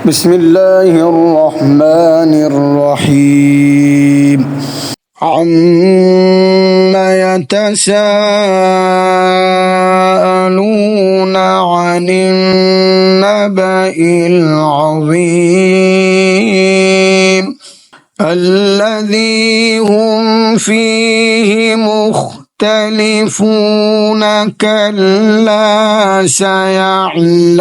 بسم الله الرحمن الرحيم عما يتساءلون عن النبأ العظيم الذي هم فيه مختلفون كلا سيعلمون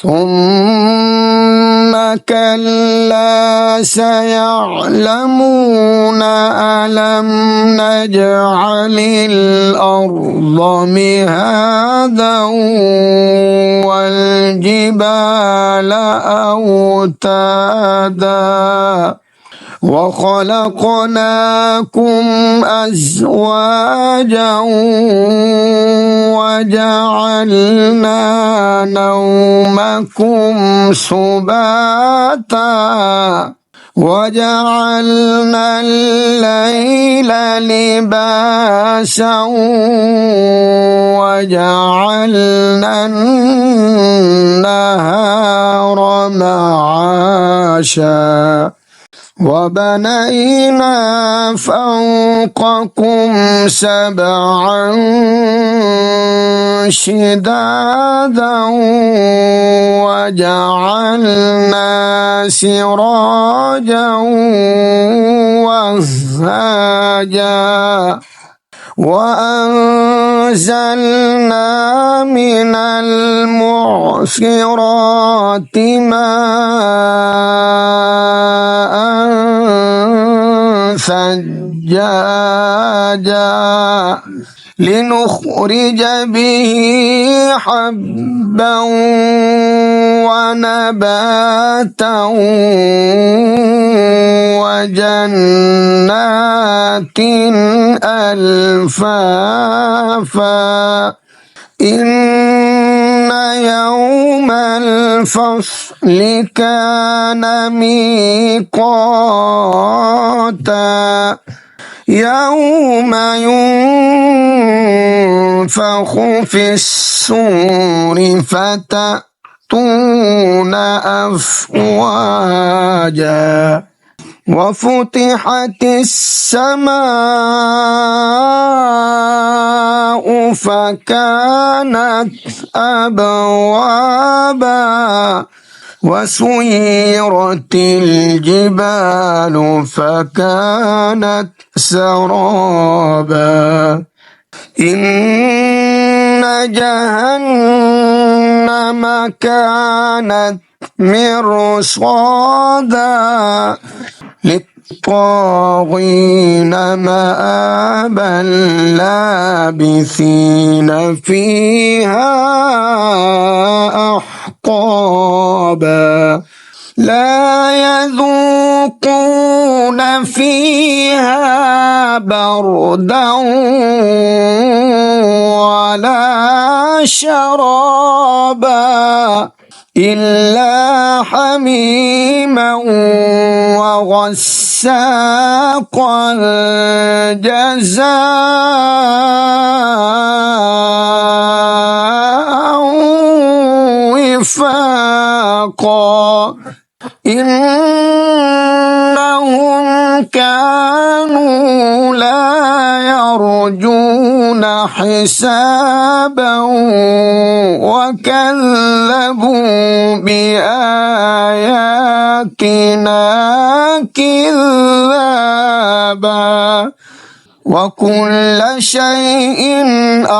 ثم كلا سيعلمون ألم نجعل الأرض مهادا والجبال أوتادا وخلقناكم أزواجا وجعلنا نومكم سباتا وجعلنا الليل لباسا وجعلنا النهار معاشا وبنينا فوقكم سبعا شدادا وجعلنا سراجا وهاجا وأنزلنا من المعصرات ماء ثجاجا لنخرج به حبا ونباتا وجنات ألفافا إن يوم الفصل كان ميقاتا يوم ينفخ في الصور فتأتون أفواجا وفتحت السماء فكانت أبوابا وسيرت الجبال فكانت سرابا إن جهنم كانت مرصادا للطاغين مآبا لابثين فيها أحقابا لا يذوقون فيها بردا ولا شرابا إلا حميما وغساقا جزاء وفاقا إنهم كانوا لا يرجون حسابا وكذبوا بآياتنا كذابا وكل شيء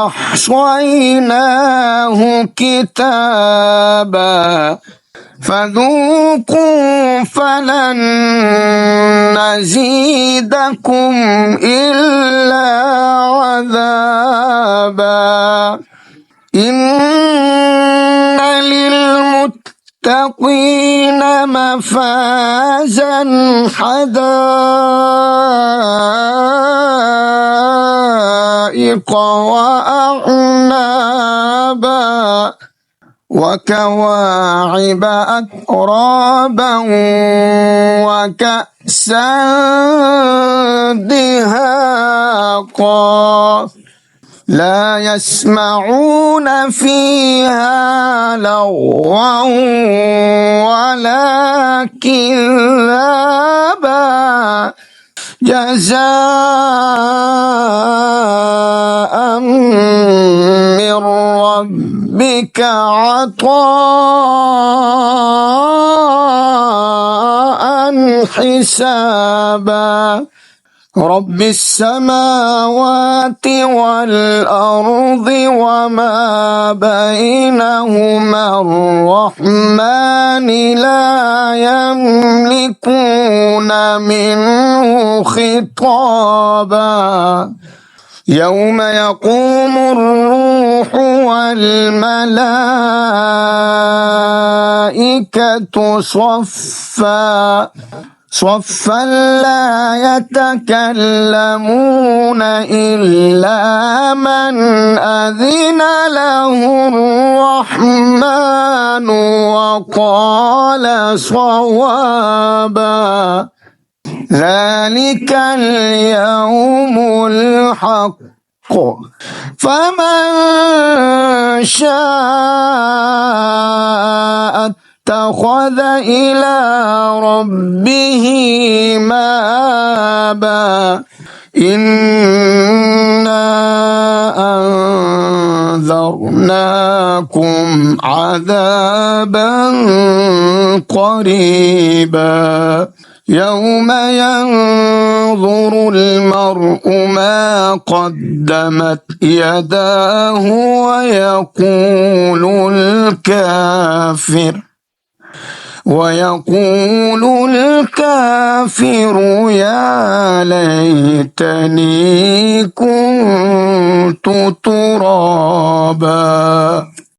أحصيناه كتابا فذوقوا فلن نزيدكم إلا عذابا إن للمتقين مفازا حدائق وأعنابا وكواعب أترابا وكأسا دهاقا لا يسمعون فيها لغوا ولا كذابا جزاء من ربك عطاء حسابا رب السماوات والأرض وما بينهما الرحمن لا يملكون منه خطابا يوم يقوم الروح والملائكة صفا لا يتكلمون إلا من أذن له الرحمن وقال صوابا ذلك اليوم الحق فمن شاء اتخذ إلى ربه مآبا إنا أنذرناكم عذابا قريبا يوم ينظر المرء ما قدمت يداه ويقول الكافر يا ليتني كنت ترابا